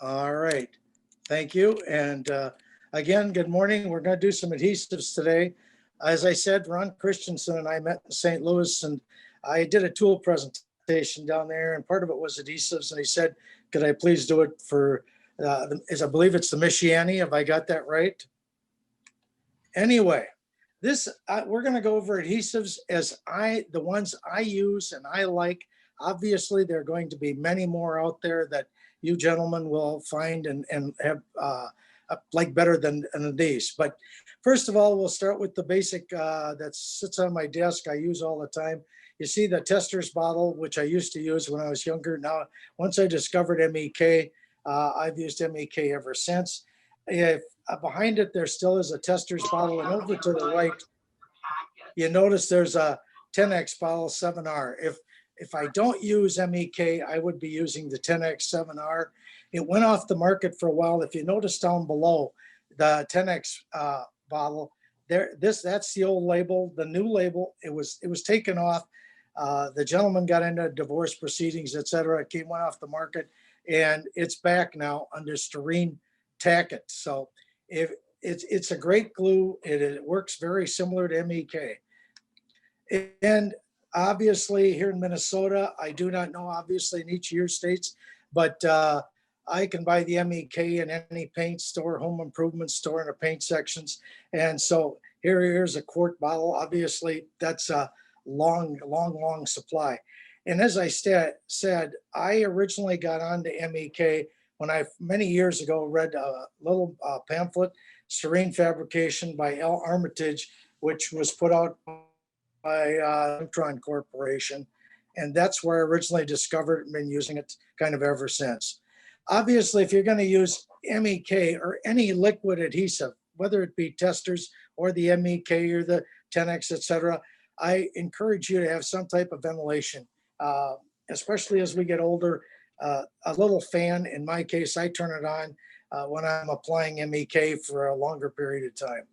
All right. Thank you. And again, good morning. We're going to do some adhesives today. As I said, Ron Christensen and I met in St. Louis, and I did a tool presentation down there, and part of it was adhesives. And he said, could I please do it for, I believe it's the Michiana. Have I got that right? Anyway, we're going to go over adhesives the ones I use and I like. Obviously, there are going to be many more out there that you gentlemen will find and have like better than these. But first of all, we'll start with the basic that sits on my desk. I use all the time. You see the tester's bottle, which I used to use when I was younger. Now, once I discovered MEK, I've used MEK ever since. If behind it, there still is a tester's bottle, and over to the right, you notice there's a 10X bottle 7R. If I don't use MEK, I would be using the 10X 7R. It went off the market for a while. If you notice down below, the 10X bottle, that's the old label. The new label, it was taken off. The gentleman got into divorce proceedings, etc. It went off the market, and it's back now under styrene tacket. So if it's a great glue, it works very similar to MEK. And obviously here in Minnesota, I do not know obviously in each of your states, but I can buy the MEK in any paint store, home improvement store in the paint sections. And so here's a quart bottle. Obviously that's a long supply. And as I said, I originally got onto MEK when I many years ago read a little pamphlet, Styrene Fabrication by L. Armitage, which was put out by Neutron Corporation. And that's where I originally discovered it and been using it kind of ever since. Obviously, if you're going to use MEK or any liquid adhesive, whether it be testers or the MEK or the 10X, etc., I encourage you to have some type of ventilation, especially as we get older. A little fan, in my case, I turn it on when I'm applying MEK for a longer period of time.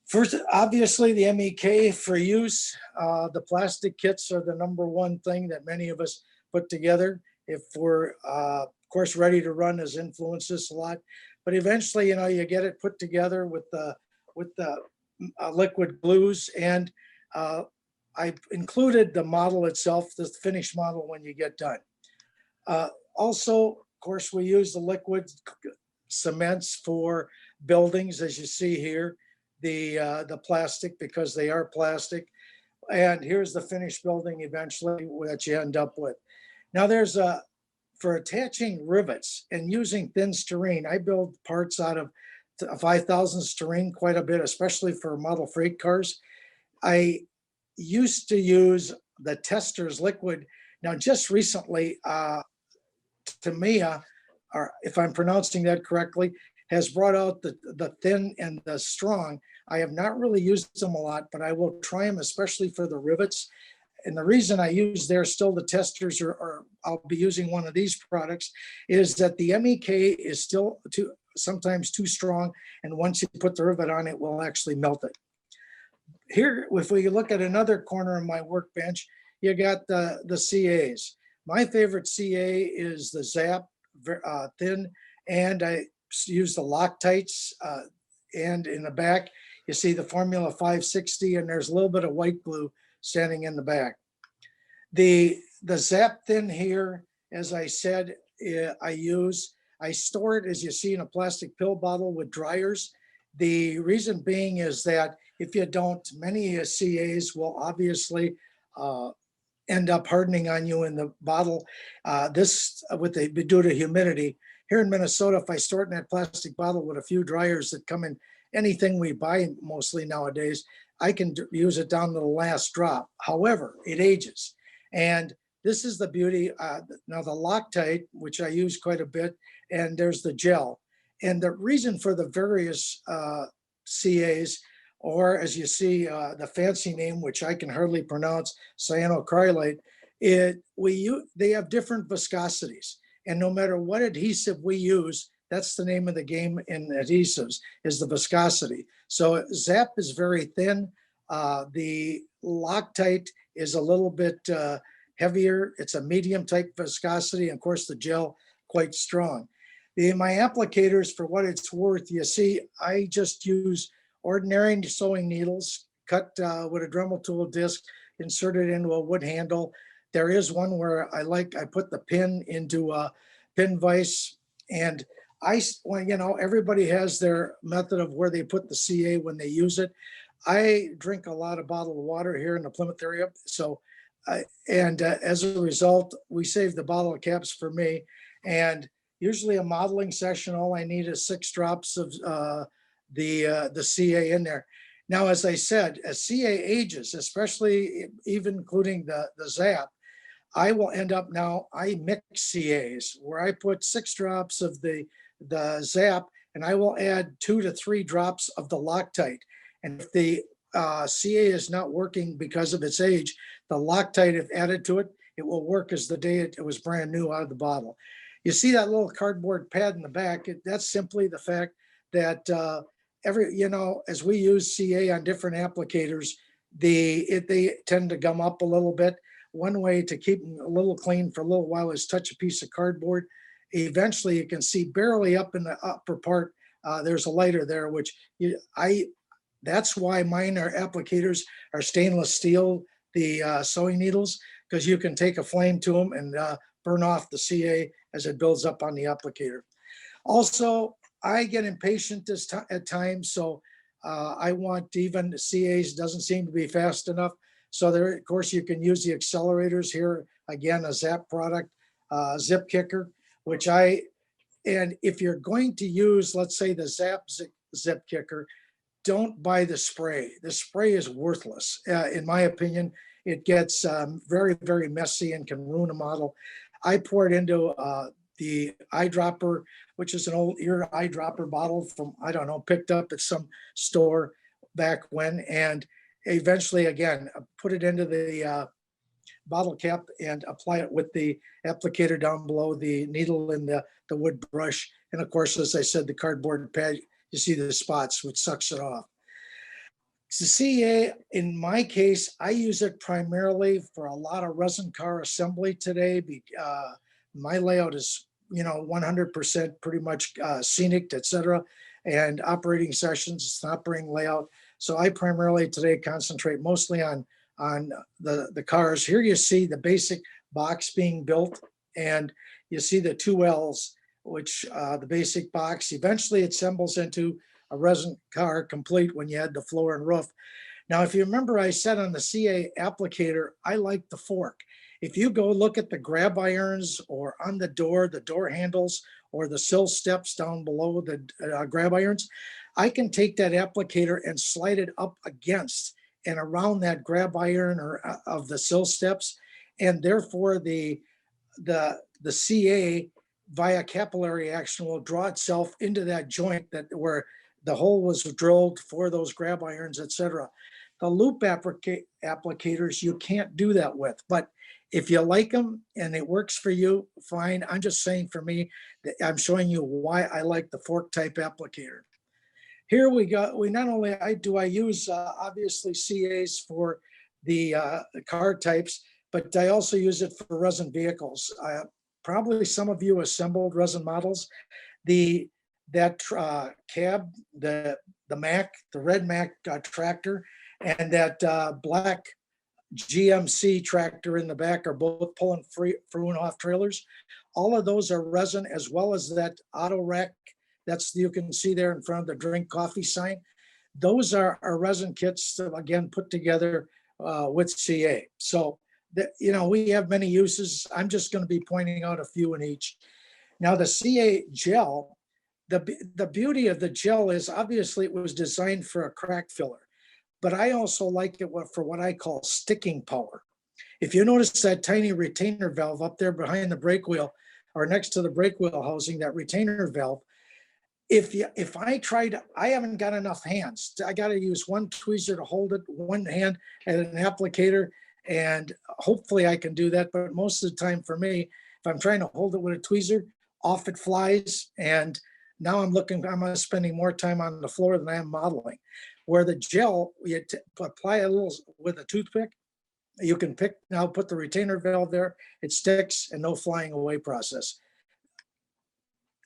First, obviously, the MEK for use, the plastic kits are the number one thing that many of us put together. If we're, of course, ready to run has influenced us a lot. But eventually, you get it put together with the liquid glues. And I included the model itself, the finished model when you get done. Also, of course, we use the liquid cements for buildings, as you see here, the plastic, because they are plastic. And here's the finished building eventually that you end up with. Now there's for attaching rivets and using thin styrene, I build parts out of 5,000 styrene quite a bit, especially for model freight cars. I used to use the tester's liquid. Now, just recently, Tamiya, or if I'm pronouncing that correctly, has brought out the thin and the strong. I have not really used them a lot, but I will try them, especially for the rivets. And the reason I use still the testers, or I'll be using one of these products, is that the MEK is still sometimes too strong. And once you put the rivet on, it will actually melt it. Here, if we look at another corner of my workbench, you got the CAs. My favorite CA is the Zap thin, and I use the Loctites. And in the back, you see the Formula 560, and there's a little bit of white glue standing in the back. The Zap thin here, as I said, I store it, as you see, in a plastic pill bottle with dryers. The reason being is that if you don't, many CAs will obviously end up hardening on you in the bottle. Due to humidity. Here in Minnesota, if I store it in that plastic bottle with a few dryers that come in anything we buy mostly nowadays, I can use it down to the last drop. However, it ages. And this is the beauty. Now the Loctite, which I use quite a bit, and there's the gel. And the reason for the various CAs, or as you see, the fancy name, which I can hardly pronounce, cyanocrylate, they have different viscosities. And no matter what adhesive we use, that's the name of the game in adhesives, is the viscosity. So Zap is very thin. The Loctite is a little bit heavier. It's a medium type viscosity. And of course, the gel quite strong. My applicators, for what it's worth, you see, I just use ordinary sewing needles, cut with a Dremel tool disc, inserted into a wood handle. There is one where I put the pin into a pin vise, and well, everybody has their method of where they put the CA when they use it. I drink a lot of bottled water here in the Plymouth area, so as a result, we save the bottle caps for me. And usually a modeling session, all I need is 6 drops of the CA in there. Now, as I said, as CA ages, especially even including the ZAP, I will end up now, I mix CAs where I put 6 drops of the ZAP, and I will add 2 to 3 drops of the Loctite. And if the CA is not working because of its age, the Loctite, if added to it, it will work as the day it was brand new out of the bottle. You see that little cardboard pad in the back, that's simply the fact that as we use CA on different applicators, they tend to gum up a little bit. One way to keep them a little clean for a little while is touch a piece of cardboard. Eventually you can see barely up in the upper part, there's a lighter there, which that's why mine applicators are stainless steel, the sewing needles, because you can take a flame to them and burn off the CA as it builds up on the applicator. Also, I get impatient at times, so I want even the CAs doesn't seem to be fast enough. So there, of course, you can use the accelerators here. Again, a ZAP product, zip kicker, and if you're going to use, let's say, the ZAP zip kicker, don't buy the spray. The spray is worthless. In my opinion, it gets very, very messy and can ruin a model. I pour it into the eyedropper, which is an old ear eyedropper bottle from, I don't know, picked up at some store back when, and eventually, again, put it into the bottle cap and apply it with the applicator down below, the needle and the wood brush. And of course, as I said, the cardboard pad, you see the spots, which sucks it off. The CA, in my case, I use it primarily for a lot of resin car assembly today. My layout is, 100% pretty much scenic, etc. And operating sessions, it's an operating layout. So I primarily today concentrate mostly on the cars. Here you see the basic box being built, and you see the 2 L's, which the basic box eventually assembles into a resin car complete when you add the floor and roof. Now, if you remember, I said on the CA applicator, I like the fork. If you go look at the grab irons or on the door handles, or the sill steps down below the grab irons, I can take that applicator and slide it up against and around that grab iron or of the sill steps, and therefore the CA via capillary action will draw itself into that joint where the hole was drilled for those grab irons, etc. The loop applicators, you can't do that with, but if you like them and it works for you, fine. I'm just saying, for me, I'm showing you why I like the fork type applicator. Here we not only do I use obviously CAs for the car types, but I also use it for resin vehicles. Probably some of you assembled resin models. That cab, the Mack, the red Mack tractor, and that black GMC tractor in the back are both pulling through and off trailers. All of those are resin, as well as that auto rack you can see there in front of the drink coffee sign. Those are resin kits that, again, put together with CA. So we have many uses. I'm just going to be pointing out a few in each. Now, the CA gel, the beauty of the gel is obviously it was designed for a crack filler, but I also like it for what I call sticking power. If you notice that tiny retainer valve up there behind the brake wheel, or next to the brake wheel housing, that retainer valve, if I tried, I haven't got enough hands. I got to use one tweezer to hold it, one hand at an applicator, and hopefully I can do that. But most of the time for me, if I'm trying to hold it with a tweezer, off it flies. And now I'm spending more time on the floor than I am modeling. Where the gel, you apply a little with a toothpick, you can put the retainer valve there, it sticks, and no flying away process.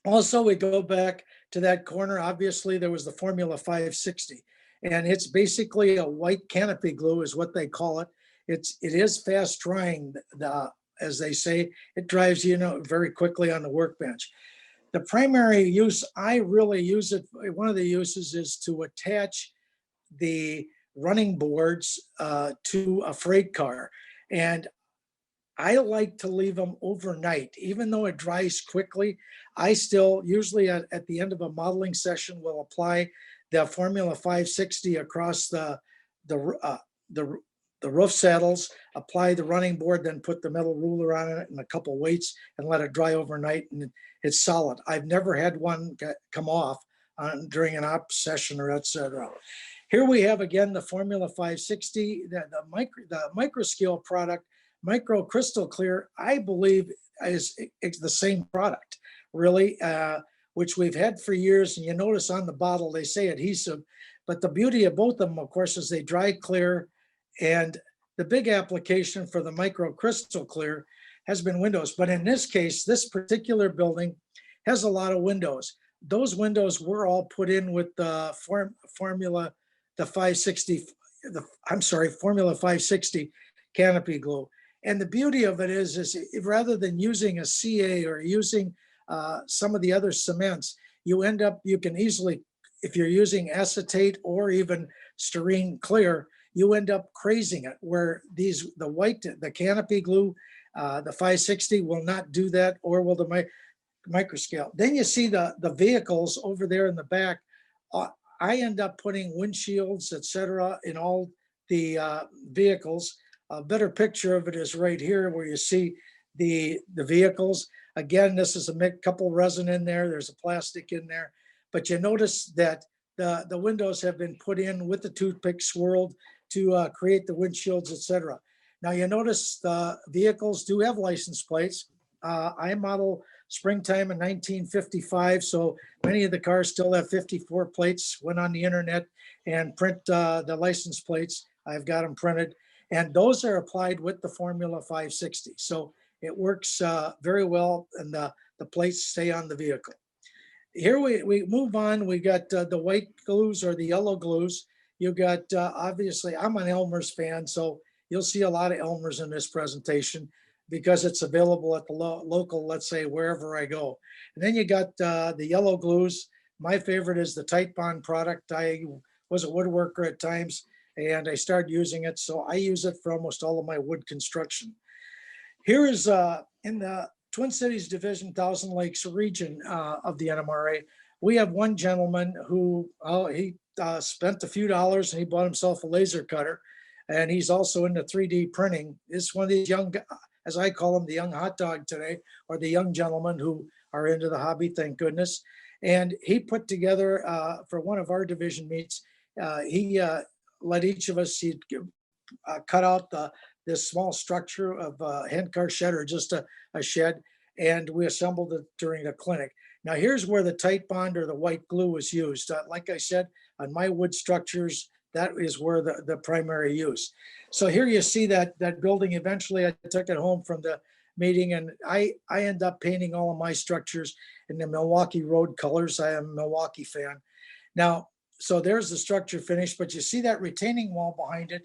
Also, we go back to that corner. Obviously, there was the Formula 560, and it's basically a white canopy glue, is what they call it. It is fast drying, as they say. It dries, very quickly on the workbench. The primary use I really use it. One of the uses is to attach the running boards to a freight car, and I like to leave them overnight, even though it dries quickly. I still usually at the end of a modeling session will apply the Formula 560 across the the the roof saddles, apply the running board, then put the metal ruler on it and a couple weights and let it dry overnight, and it's solid. I've never had one come off during an op session or etc. Here we have again the Formula 560, the micro scale product. Micro crystal clear, I believe, is the same product, really, which we've had for years. And you notice on the bottle they say adhesive, but the beauty of both of them, of course, is they dry clear. And the big application for the micro crystal clear has been windows. But in this case, this particular building has a lot of windows. Those windows were all put in with the Formula, the 560, Formula 560 canopy glue. And the beauty of it is rather than using a CA or using some of the other cements, you can easily, if you're using acetate or even styrene clear, you end up crazing it, where the canopy glue, the 560 will not do that, or will the microscale. Then you see the vehicles over there in the back. I end up putting windshields, etc., in all the vehicles. A better picture of it is right here, where you see the vehicles. Again, this is a couple resin in there. There's a plastic in there, but you notice that the windows have been put in with the toothpick swirled to create the windshields, etc. Now you notice the vehicles do have license plates. I model springtime in 1955, so many of the cars still have 54 plates. Went on the internet and print the license plates. I've got them printed. And those are applied with the Formula 560. So it works very well, and the plates stay on the vehicle. Here we move on. We got the white glues or the yellow glues. You got, obviously, I'm an Elmer's fan, so you'll see a lot of Elmer's in this presentation because it's available at the local, let's say, wherever I go. And then you got the yellow glues. My favorite is the Tight Bond product. I was a woodworker at times, and I started using it. So I use it for almost all of my wood construction. Here is in the Twin Cities Division, Thousand Lakes region of the NMRA, we have one gentleman who, he spent a few dollars and he bought himself a laser cutter. And he's also into 3D printing. This is one of these young, as I call them, the young hot dog today, or the young gentlemen who are into the hobby, thank goodness. And he put together for one of our division meets, he let each of us, he'd cut out this small structure of a handcar shed or just a shed, and we assembled it during the clinic. Now here's where the Tight Bond or the white glue is used. Like I said, on my wood structures, that is where the primary use. So here you see that building. Eventually I took it home from the meeting, and I end up painting all of my structures in the Milwaukee Road colors. I am a Milwaukee fan. Now, so there's the structure finished, but you see that retaining wall behind it.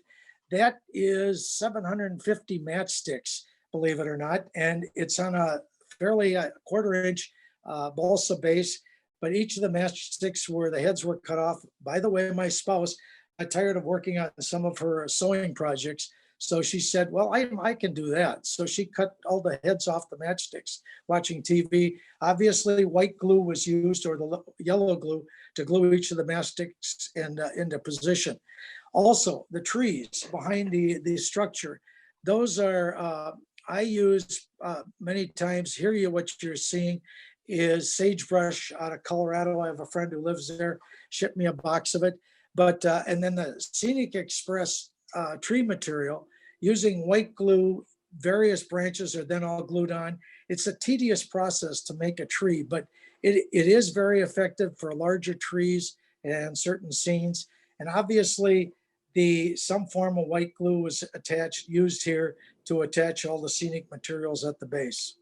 That is 750 matchsticks, believe it or not. And it's on a fairly quarter-inch balsa base, but each of the matchsticks where the heads were cut off. By the way, my spouse got tired of working on some of her sewing projects. So she said, well, I can do that. So she cut all the heads off the matchsticks watching TV. Obviously, white glue was used, or the yellow glue, to glue each of the matchsticks into position. Also, the trees behind the structure, those are, I use many times. Here, what you're seeing is sagebrush out of Colorado. I have a friend who lives there, shipped me a box of it. But, and then the Scenic Express tree material, using white glue, various branches are then all glued on. It's a tedious process to make a tree, but it is very effective for larger trees and certain scenes. And obviously, some form of white glue was used here to attach all the scenic materials at the base.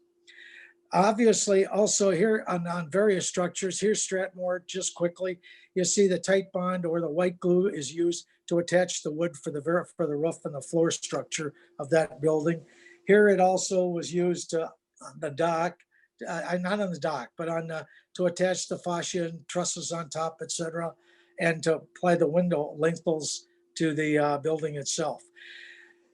Obviously, also here on various structures, here's Stratmore, just quickly, you see the tight bond or the white glue is used to attach the wood for for the roof and the floor structure of that building. Here it also was used on the dock, not on the dock, but on to attach the fascia and trusses on top, etc., and to apply the window lintels to the building itself.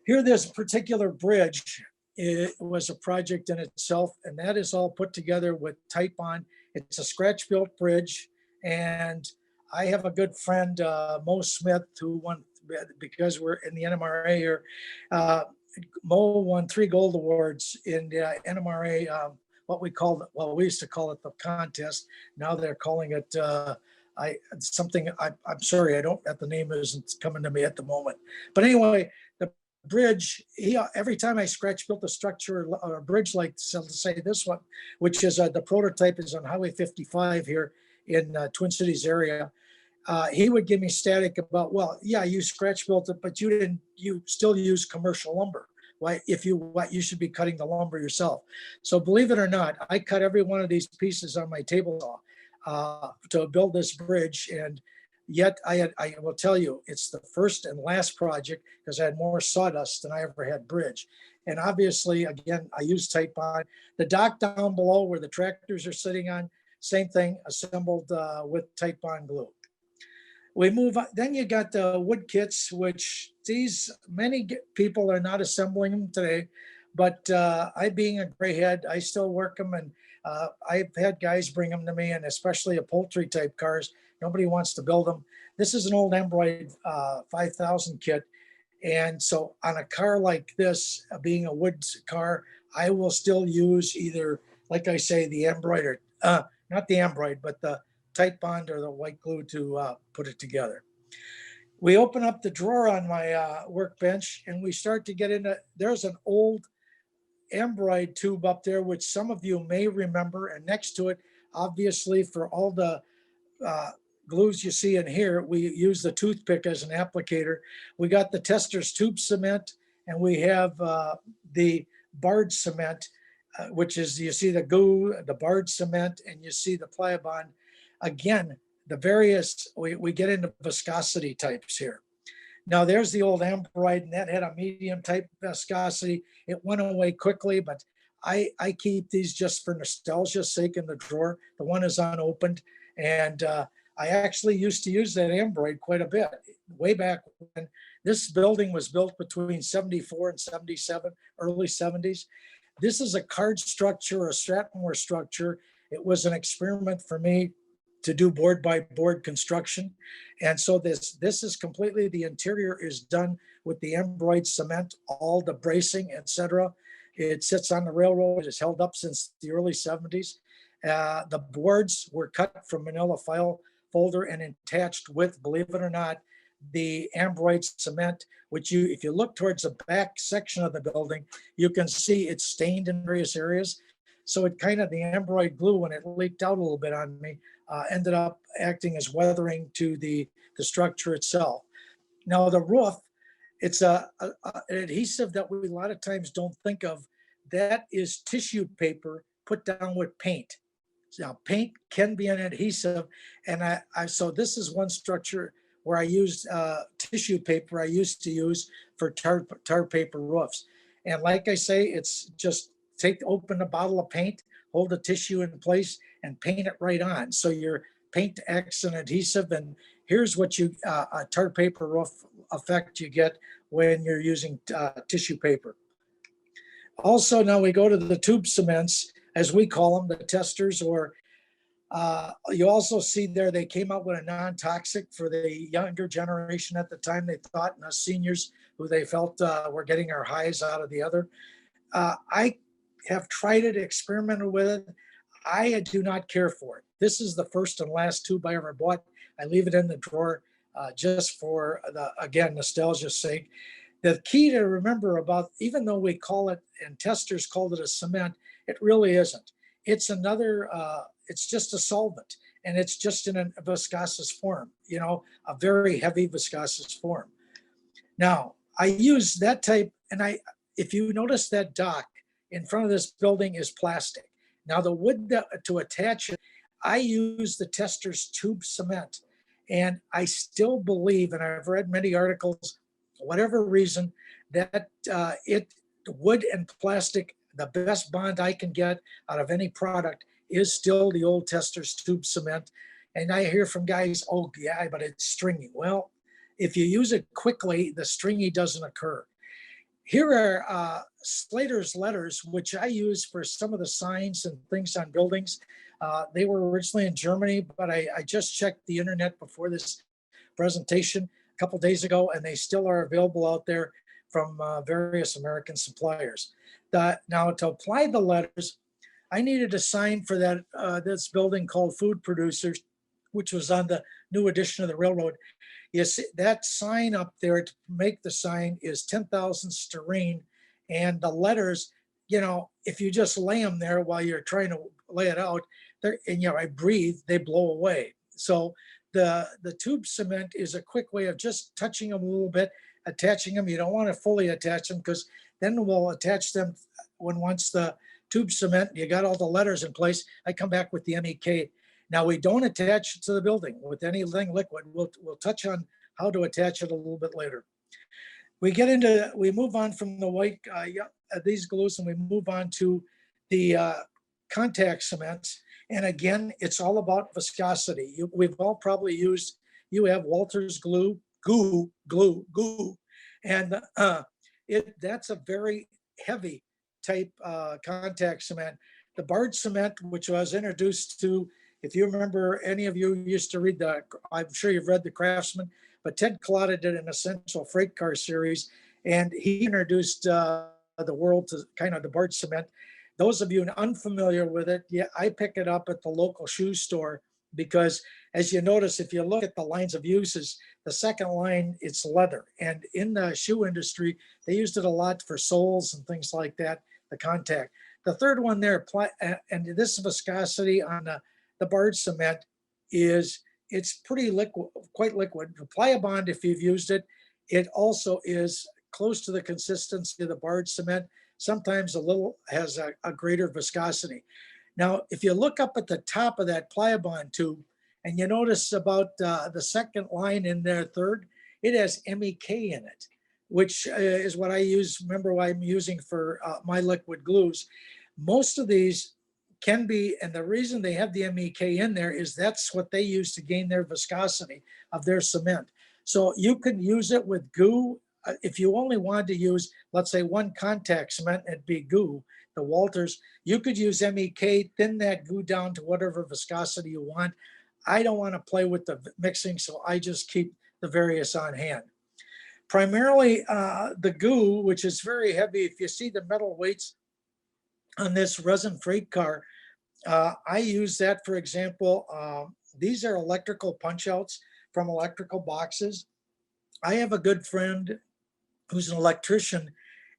Here, this particular bridge, it was a project in itself, and that is all put together with tight bond. It's a scratch-built bridge, and I have a good friend, Mo Smith, who won, because we're in the NMRA here. Uh, Mo won 3 gold awards in the NMRA. What we called, well, we used to call it the contest. Now they're calling it something. I'm sorry, I don't. The name isn't coming to me at the moment. But anyway, the bridge, every time I scratch built a structure or a bridge like, so to say this one, which is the prototype is on Highway 55 here in Twin Cities area, he would give me static about, well, yeah, you scratch built it, but you still use commercial lumber. Why, if you should be cutting the lumber yourself. So believe it or not, I cut every one of these pieces on my table saw to build this bridge. And yet I will tell you, it's the first and last project because I had more sawdust than I ever had bridge. And obviously, again, I use tight bond. The dock down below where the tractors are sitting on, same thing, assembled with tight bond glue. We move on. Then you got the wood kits, which many people are not assembling them today, but I, being a gray head, I still work them, and I've had guys bring them to me, and especially upholstery type cars. Nobody wants to build them. This is an old Embroid 5000 kit, and so on a car like this, being a wood car, I will still use either, like I say, the embroidered, not the embroid, but the tight bond or the white glue to put it together. We open up the drawer on my workbench and we start to get into, there's an old embroid tube up there, which some of you may remember. And next to it, obviously for all the glues you see in here, we use the toothpick as an applicator. We got the Tester's tube cement, and we have the barge cement, which is, you see the glue, the barge cement, and you see the Pliabond. Again, the various, we get into viscosity types here. Now there's the old embroid, and that had a medium type viscosity. It went away quickly, but I keep these just for nostalgia's sake in the drawer. The one is unopened, and I actually used to use that embroid quite a bit way back when. This building was built between 74 and 77, early 70s. This is a card structure or a Stratmore structure. It was an experiment for me to do board by board construction. And so this is completely, the interior is done with the embroid cement, all the bracing, etc. It sits on the railroad. It has held up since the early 70s. The boards were cut from manila file folder and attached with, believe it or not, the embroid cement, which if you look towards the back section of the building, you can see it's stained in various areas. So it kind of, the embroid glue, when it leaked out a little bit on me, ended up acting as weathering to the structure itself. Now the roof, it's an adhesive that we a lot of times don't think of. That is tissue paper put down with paint. Now paint can be an adhesive, and so this is one structure where I used tissue paper I used to use for tar paper roofs. And like I say, it's just open a bottle of paint, hold the tissue in place, and paint it right on. So your paint acts an adhesive, and here's what a tar paper roof effect you get when you're using tissue paper. Also, now we go to the tube cements, as we call them, the testers, or you also see there they came out with a non-toxic for the younger generation at the time, they thought, and us seniors who they felt were getting our highs out of the other. I have tried it, experimented with it. I do not care for it. This is the first and last tube I ever bought. I leave it in the drawer just for, again, nostalgia's sake. The key to remember about, even though we call it, and testers called it a cement, it really isn't. It's another, it's just a solvent, and it's just in a viscosous form, a very heavy viscosous form. Now, I use that type, and if you notice that dock in front of this building is plastic. Now the wood to attach it, I use the tester's tube cement. And I still believe, and I've read many articles, whatever reason, that wood and plastic, the best bond I can get out of any product is still the old tester's tube cement. And I hear from guys, oh yeah, but it's stringy. Well, if you use it quickly, the stringy doesn't occur. Here are Slater's letters, which I use for some of the signs and things on buildings. They were originally in Germany, but I just checked the internet before this presentation a couple days ago, and they still are available out there from various American suppliers. Now, to apply the letters, I needed a sign for this building called Food Producers, which was on the new edition of the railroad. Yes, that sign up there to make the sign is 10,000 sterene, and the letters, if you just lay them there while you're trying to lay it out, and I breathe, they blow away. So the tube cement is a quick way of just touching them a little bit, attaching them. You don't want to fully attach them because then we'll attach them once the tube cement, you got all the letters in place, I come back with the MEK. Now we don't attach it to the building with anything liquid. We'll touch on how to attach it a little bit later. We move on from the white, these glues, and we move on to the contact cements. And again, it's all about viscosity. We've all probably used, you have Walter's glue, goo, and that's a very heavy type contact cement. The barge cement, which was introduced to, if you remember, any of you used to read I'm sure you've read The Craftsman, but Ted Collada did an Essential Freight Car series, and he introduced the world to kind of the barge cement. Those of you unfamiliar with it, yeah, I pick it up at the local shoe store because, as you notice, if you look at the lines of uses, the second line, it's leather. And in the shoe industry, they used it a lot for soles and things like that, the contact. The third one there, and this viscosity on the barge cement it's pretty liquid, quite liquid. The Pliabond, if you've used it, it also is close to the consistency of the barge cement. Sometimes has a greater viscosity. Now, if you look up at the top of that Pliabond tube, and you notice about the second line in there, third, it has MEK in it, which is what I use. Remember what I'm using for my liquid glues. Most of these can be, and the reason they have the MEK in there is that's what they use to gain their viscosity of their cement. So you can use it with goo. If you only wanted to use, let's say, one contact cement, it'd be goo, the Walters. You could use MEK, thin that goo down to whatever viscosity you want. I don't want to play with the mixing, so I just keep the various on hand. Primarily the goo, which is very heavy. If you see the metal weights on this resin freight car, I use that, for example, these are electrical punch outs from electrical boxes. I have a good friend who's an electrician,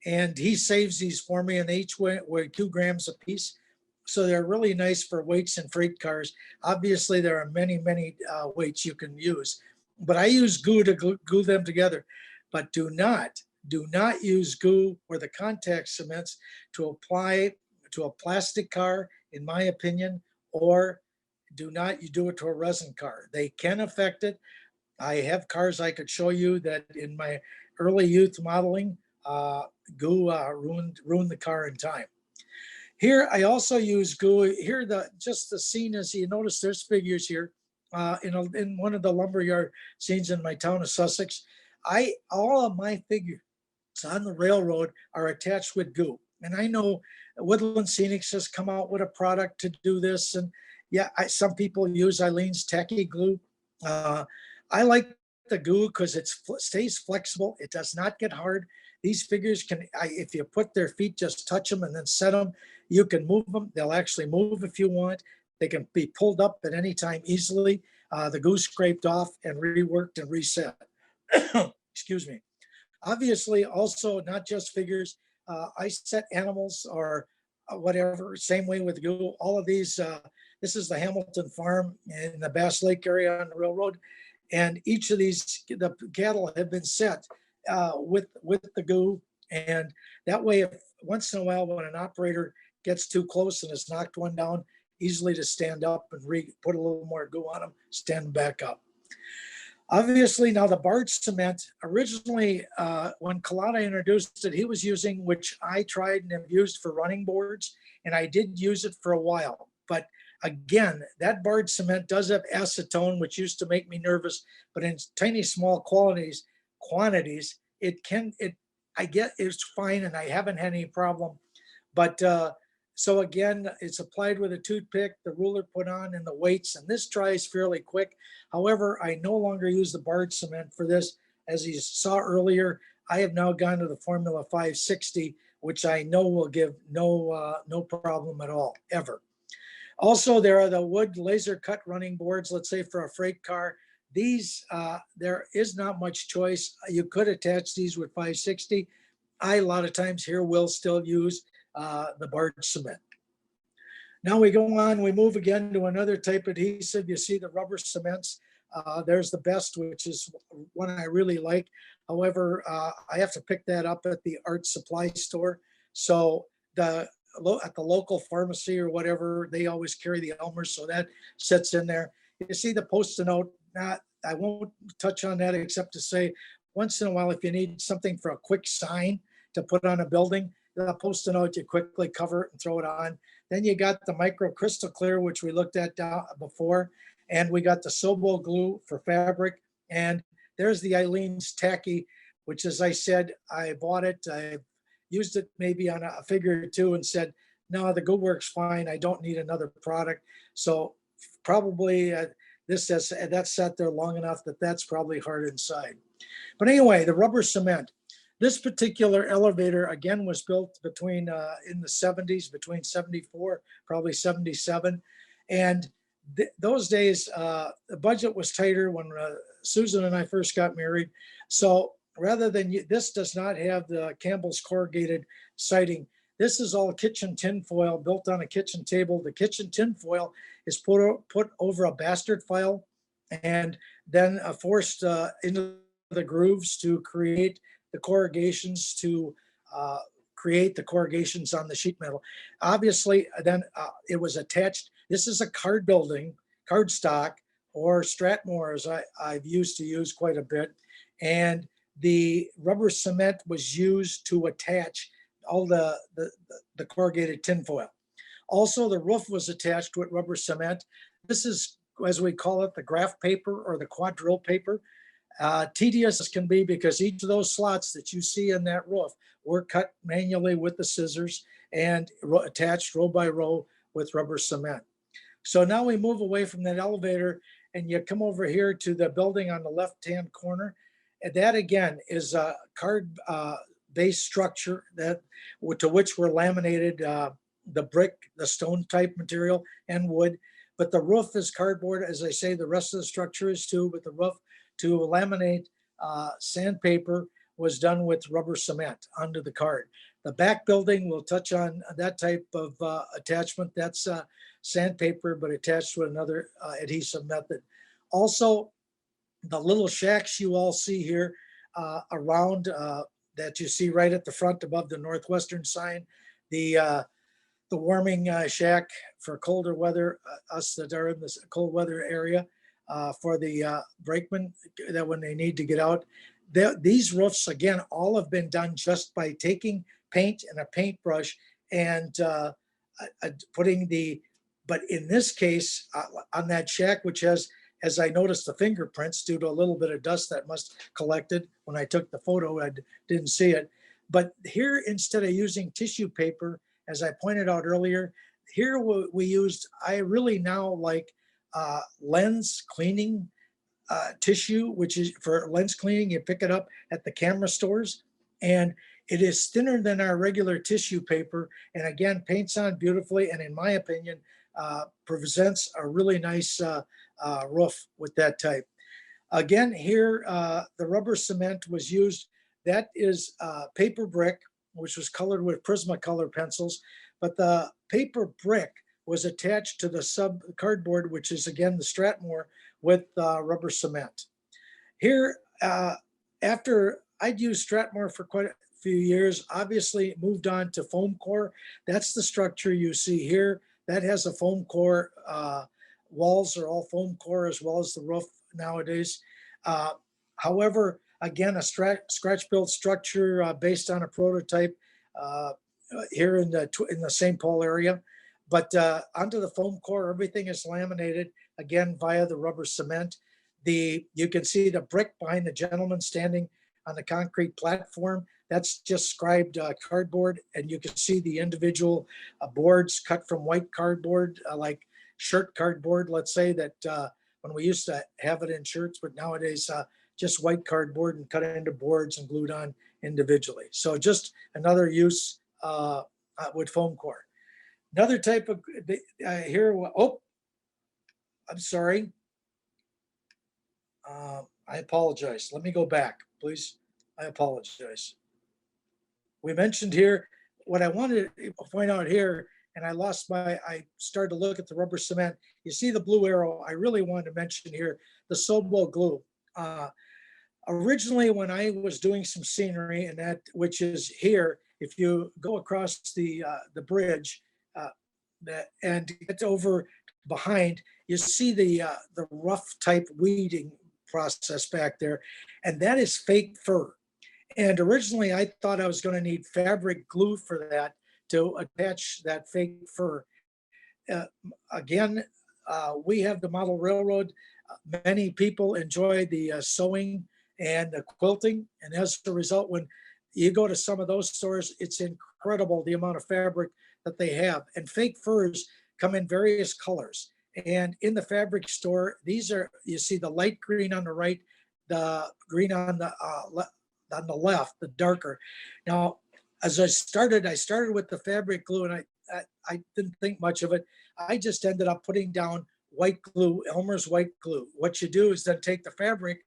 and he saves these for me, and they each weigh 2 grams a piece. So they're really nice for weights in freight cars. Obviously, there are many weights you can use, but I use goo to glue them together. But do not use goo or the contact cements to apply to a plastic car, in my opinion, or do not you do it to a resin car. They can affect it. I have cars I could show you that in my early youth modeling, goo ruined the car in time. Here, I also use goo. Here, just the scene is, you notice there's figures here in one of the lumberyard scenes in my town of Sussex. All of my figures on the railroad are attached with goo. And I know Woodland Scenics has come out with a product to do this. And yeah, some people use Eileen's Tacky Glue. I like the goo because it stays flexible. It does not get hard. These figures if you put their feet, just touch them and then set them, you can move them. They'll actually move if you want. They can be pulled up at any time easily. The goo scraped off and reworked and reset. Excuse me. Obviously, also not just figures. I set animals or whatever, same way with goo. All of these, this is the Hamilton farm in the Bass Lake area on the railroad. And each of these, the cattle have been set with the goo. And that way, if once in a while, when an operator gets too close and has knocked one down, easily to stand up and put a little more glue on them, stand back up. Obviously, now the barge cement, originally when Kalata introduced it, he was using, which I tried and have used for running boards, and I did use it for a while. But again, that barge cement does have acetone, which used to make me nervous, but in tiny small quantities, I get it's fine, and I haven't had any problem. But so again, it's applied with a toothpick, the ruler put on, and the weights, and this dries fairly quick. However, I no longer use the barge cement for this. As you saw earlier, I have now gone to the Formula 560, which I know will give no problem at all, ever. Also, there are the wood laser cut running boards, let's say for a freight car. These, there is not much choice. You could attach these with 560. I, a lot of times here, will still use the barge cement. Now we go on, we move again to another type of adhesive. You see the rubber cements. There's the best, which is one I really like. However, I have to pick that up at the art supply store. So at the local pharmacy or whatever, they always carry the Elmer's, so that sits in there. You see the post-it note. I won't touch on that except to say, once in a while, if you need something for a quick sign to put on a building, the post-it note, you quickly cover it and throw it on. Then you got the micro crystal clear, which we looked at before, and we got the Sobo glue for fabric. And there's the Eileen's tacky, which, as I said, I bought it. I used it maybe on a figure or two and said, no, the glue works fine. I don't need another product. So probably that's sat there long enough that that's probably hard inside. But anyway, the rubber cement. This particular elevator, again, was built between in the 70s, between 74, probably 77. And those days, the budget was tighter when Susan and I first got married. So rather than, this does not have the Campbell's corrugated siding. This is all kitchen tin foil built on a kitchen table. The kitchen tin foil is put over a bastard file and then forced into the grooves to create the corrugations create the corrugations on the sheet metal. Obviously, then it was attached. This is a card stock, or Stratmore, as I've used to use quite a bit. And the rubber cement was used to attach all the corrugated tinfoil. Also, the roof was attached with rubber cement. This is, as we call it, the graph paper or the quadrille paper. Tedious as can be, because each of those slots that you see in that roof were cut manually with the scissors and attached row by row with rubber cement. So now we move away from that elevator and you come over here to the building on the left-hand corner. And that again is a card-based structure to which were laminated the brick, the stone type material, and wood. But the roof is cardboard. As I say, the rest of the structure is too, but the roof to laminate sandpaper was done with rubber cement onto the card. The back building, we'll touch on that type of attachment. That's sandpaper, but attached with another adhesive method. Also, the little shacks you all see here around that you see right at the front above the Northwestern sign, the warming shack for colder weather, us that are in this cold weather area, for the brakemen that when they need to get out. These roofs, again, all have been done just by taking paint and a paintbrush and but in this case, on that shack, which has, as I noticed, the fingerprints due to a little bit of dust that must collected when I took the photo, I didn't see it. But here, instead of using tissue paper, as I pointed out earlier, here we used, I really now like lens cleaning tissue, which is for lens cleaning. You pick it up at the camera stores, and it is thinner than our regular tissue paper. And again, paints on beautifully, and in my opinion, presents a really nice roof with that type. Again, here, the rubber cement was used. That is paper brick, which was colored with Prismacolor pencils, but the paper brick was attached to the sub cardboard, which is again the Stratmore with rubber cement. Here, after I'd used Stratmore few years, obviously moved on to foam core. That's the structure you see here. That has a foam core. Walls are all foam core as well as the roof nowadays. However, again, a scratch-built structure based on a prototype uh, here in the St. Paul area. But onto the foam core, everything is laminated again via the rubber cement. You can see the brick behind the gentleman standing on the concrete platform. That's just scribed cardboard, and you can see the individual boards cut from white cardboard, like shirt cardboard, let's say, that when we used to have it in shirts, but nowadays just white cardboard and cut into boards and glued on individually. So just another use with foam core. Another type of here, oh, I'm sorry. I apologize. Let me go back, please. I apologize. We mentioned here, what I wanted to point out here, and I started to look at the rubber cement. You see the blue arrow. I really wanted to mention here the Sobol glue. Originally, when I was doing some scenery, and that, which is here, if you go across the bridge and get over behind, you see the rough type weeding process back there, and that is fake fur. And originally, I thought I was going to need fabric glue for that to attach that fake fur. Again, we have the model railroad. Many people enjoy the sewing and the quilting, and as a result, when you go to some of those stores, it's incredible the amount of fabric that they have. And fake furs come in various colors. And in the fabric store, you see the light green on the right, the green on the left, the darker. Now, as I started with the fabric glue, and I didn't think much of it. I just ended up putting down white glue, Elmer's white glue. What you do is then take the fabric,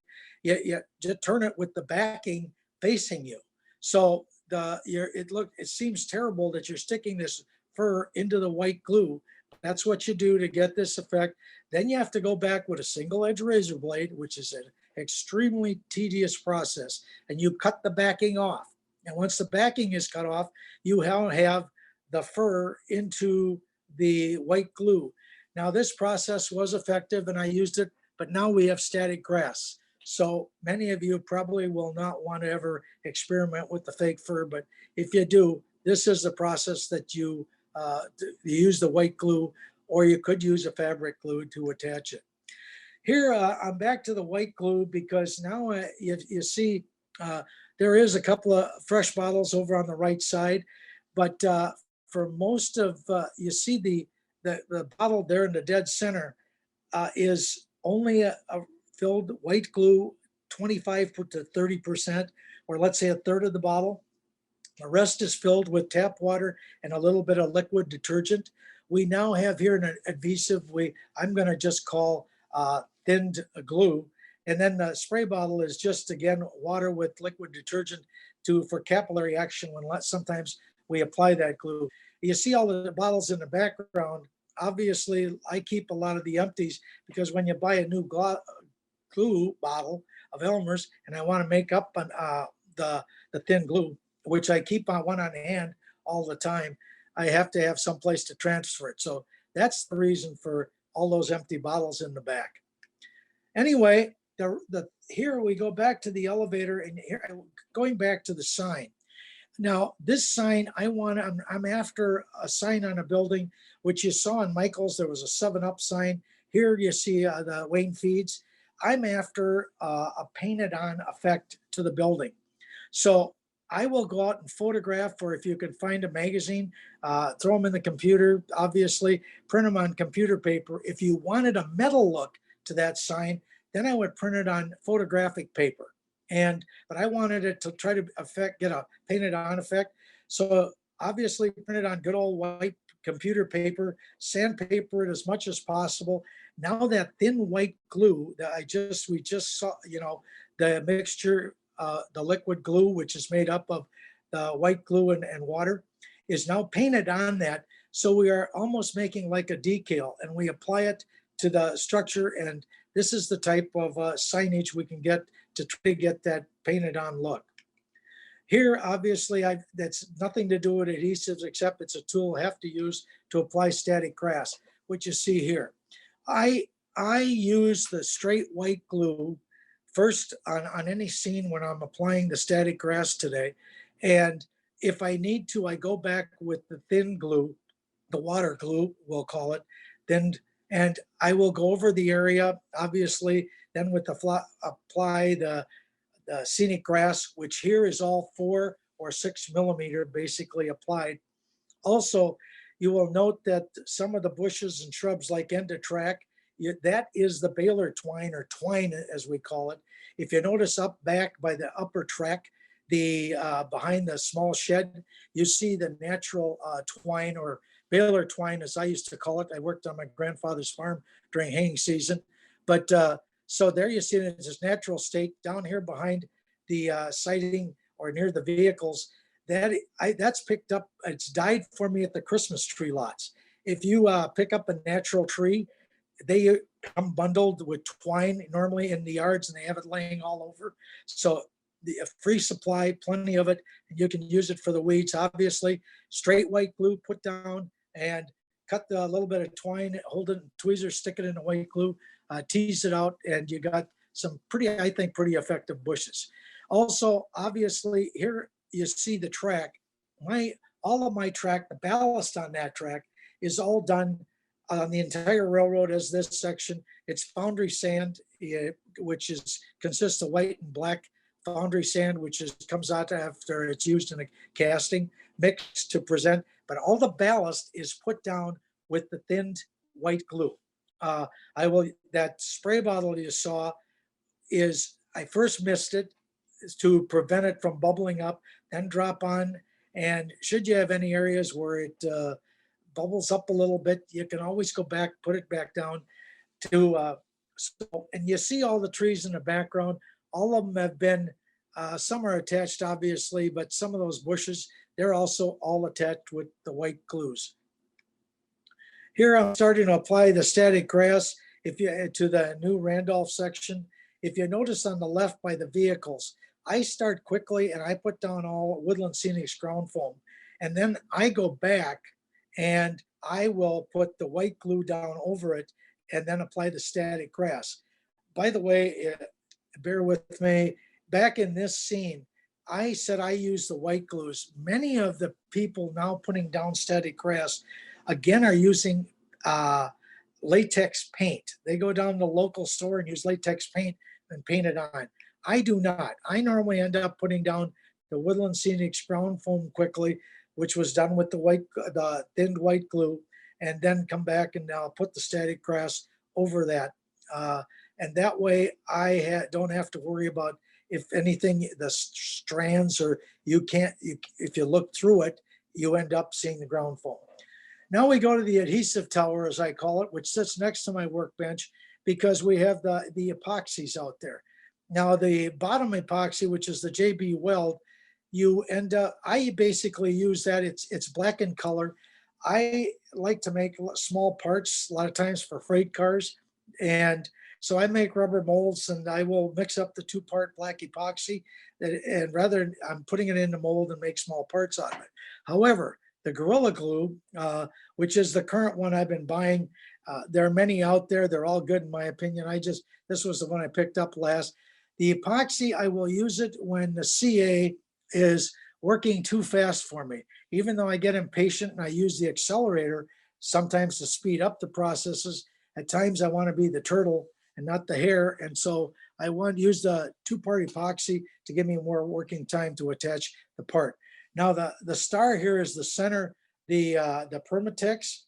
you just turn it with the backing facing you. So it seems terrible that you're sticking this fur into the white glue. That's what you do to get this effect. Then you have to go back with a single edge razor blade, which is an extremely tedious process, and you cut the backing off. And once the backing is cut off, you have the fur into the white glue. Now, this process was effective and I used it, but now we have static grass. So many of you probably will not want to ever experiment with the fake fur, but if you do, this is the process that you use the white glue, or you could use a fabric glue to attach it. Here, I'm back to the white glue because now you see there is a couple of fresh bottles over on the right side, but for most of, you see the bottle there in the dead center is only a filled white glue, 25 to 30%, or let's say a third of the bottle. The rest is filled with tap water and a little bit of liquid detergent. We now have here an adhesive I'm going to just call thinned glue. And then the spray bottle is just, again, water with liquid detergent for capillary action when sometimes we apply that glue. You see all the bottles in the background. Obviously, I keep a lot of the empties because when you buy a new glue bottle of Elmer's and I want to make up on the thin glue, which I keep on one on hand all the time, I have to have some place to transfer it. So that's the reason for all those empty bottles in the back. Anyway, here we go back to the elevator, and here going back to the sign. Now, this sign, I'm after a sign on a building, which you saw in Michael's. There was a 7-Up sign. Here you see the Wayne Feeds. I'm after a painted on effect to the building. So I will go out and photograph, or if you can find a magazine, throw them in the computer, obviously, print them on computer paper. If you wanted a metal look to that sign, then I would print it on photographic paper. But I wanted it to try to get a painted on effect. So obviously print it on good old white computer paper, sandpaper it as much as possible. Now that thin white glue that we just saw, the mixture, the liquid glue, which is made up of the white glue and water, is now painted on that. So we are almost making like a decal, and we apply it to the structure. And this is the type of signage we can get to try to get that painted on look. Here, obviously, that's nothing to do with adhesives, except it's a tool I have to use to apply static grass, which you see here. I I use the straight white glue first on any scene when I'm applying the static grass today. And if I need to, I go back with the thin glue, the water glue, we'll call it, then, and I will go over the area, obviously, then with the apply the scenic grass, which here is all 4 or 6 millimeter basically applied. Also, you will note that some of the bushes and shrubs like end of track, that is the baler twine, or twine as we call it. If you notice up back by the upper track, the behind the small shed, you see the natural twine, or baler twine as I used to call it. I worked on my grandfather's farm during haying season. But so there you see it in its natural state. Down here behind the siding or near the vehicles, that's picked up. It's died for me at the Christmas tree lots. If you pick up a natural tree, they come bundled with twine normally in the yards, and they have it laying all over. So the free supply, plenty of it, and you can use it for the weeds. Obviously, straight white glue put down and cut the little bit of twine, hold it in tweezers, stick it in the white glue, tease it out, and you got some pretty, I think, pretty effective bushes. Also, obviously, here you see the track. All of my track, the ballast on that track is all done on the entire railroad as this section. It's foundry sand, which consists of white and black foundry sand, which comes out after it's used in a casting, mixed to present. But all the ballast is put down with the thinned white glue. That spray bottle you saw I first missed it to prevent it from bubbling up, then drop on. And should you have any areas where it bubbles up a little bit, you can always go back, put it back down to, and you see all the trees in the background. All of them have been, some are attached obviously, but some of those bushes, they're also all attached with the white glues. Here I'm starting to apply the static grass to the new Randolph section. If you notice on the left by the vehicles, I start quickly and I put down all Woodland Scenics ground foam. And then I go back and I will put the white glue down over it and then apply the static grass. By the way, bear with me, back in this scene, I said I use the white glues. Many of the people now putting down static grass, again, are using latex paint. They go down to the local store and use latex paint and paint it on. I do not. I normally end up putting down the Woodland Scenics ground foam quickly, which was done with the thinned white glue, and then come back and put the static grass over that. And that way I don't have to worry about, if anything, the strands, or if you look through it, you end up seeing the ground foam. Now we go to the adhesive tower, as I call it, which sits next to my workbench, because we have the epoxies out there. Now the bottom epoxy, which is the JB Weld, I basically use that. It's black in color. I like to make small parts a lot of times for freight cars. And so I make rubber molds, and I will mix up the 2-part black epoxy, and rather I'm putting it in the mold and make small parts out of it. However, the Gorilla Glue, which is the current one I've been buying, there are many out there. They're all good in my opinion. This was the one I picked up last. The epoxy, I will use it when the CA is working too fast for me. Even though I get impatient and I use the accelerator sometimes to speed up the processes, at times I want to be the turtle and not the hare. And so I want to use the 2-part epoxy to give me more working time to attach the part. Now the star here is the center, the Permatex.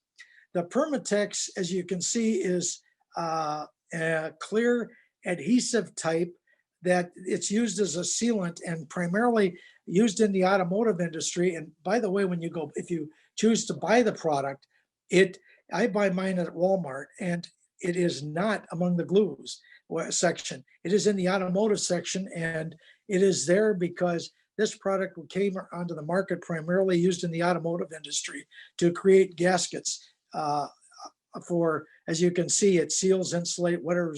The Permatex, as you can see, is a clear adhesive type that it's used as a sealant and primarily used in the automotive industry. And by the way, if you choose to buy the product, I buy mine at Walmart, and it is not among the glues section. It is in the automotive section, and it is there because this product came onto the market primarily used in the automotive industry to create gaskets for, as you can see, it seals, insulate, weather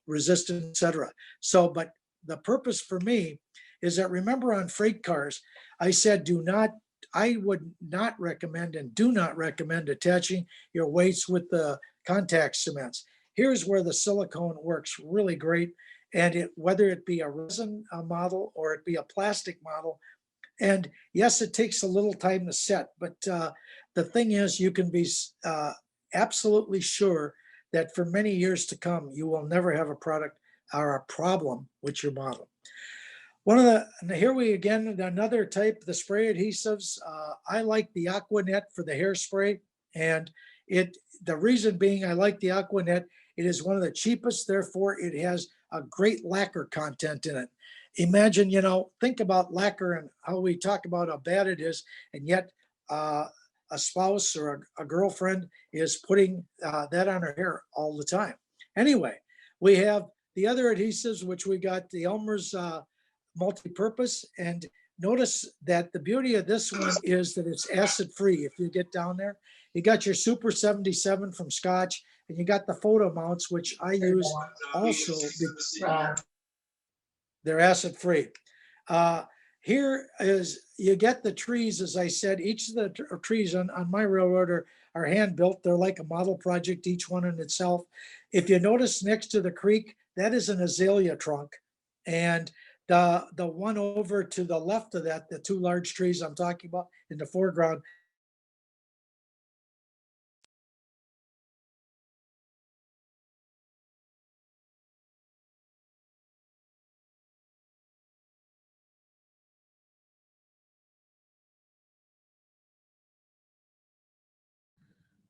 resistant, etc. So, but the purpose for me is that, remember on freight cars, I said I would not recommend and do not recommend attaching your weights with the contact cements. Here's where the silicone works really great. And whether it be a resin model or it be a plastic model, and yes, it takes a little time to set, but the thing is, you can be absolutely sure that for many years to come, you will never have a product or a problem with your model. Here we again, another type, the spray adhesives. I like the Aquanet for the hairspray. And the reason being I like the Aquanet, it is one of the cheapest, therefore it has a great lacquer content in it. Imagine, think about lacquer and how we talk about how bad it is, and yet a spouse or a girlfriend is putting that on her hair all the time. Anyway, we have the other adhesives, which we got the Elmer's multi-purpose, and notice that the beauty of this one is that it's acid-free. If you get down there, you got your Super 77 from Scotch, and you got the photo mounts, which I use also. They're acid-free. Here is, you get the trees, as I said, each of the trees on my railroad are hand-built. They're like a model project, each one in itself. If you notice next to the creek, that is an azalea trunk. And the one over to the left of that, the two large trees I'm talking about in the foreground,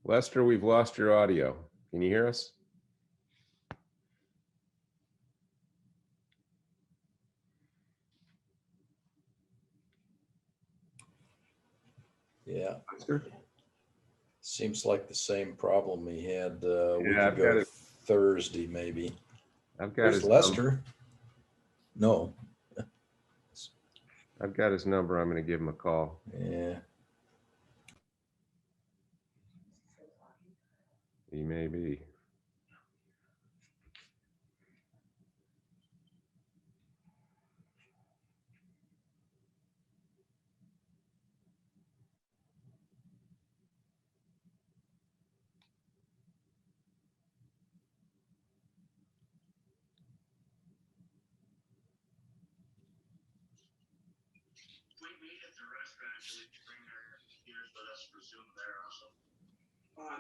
Lester, we've lost your audio. Can you hear us? Yeah. Lester? Seems like the same problem he had a week I've got ago, it. Thursday maybe. I've got Where's his Lester? No. I've got his number. I'm going to give him a call. Yeah. He may be.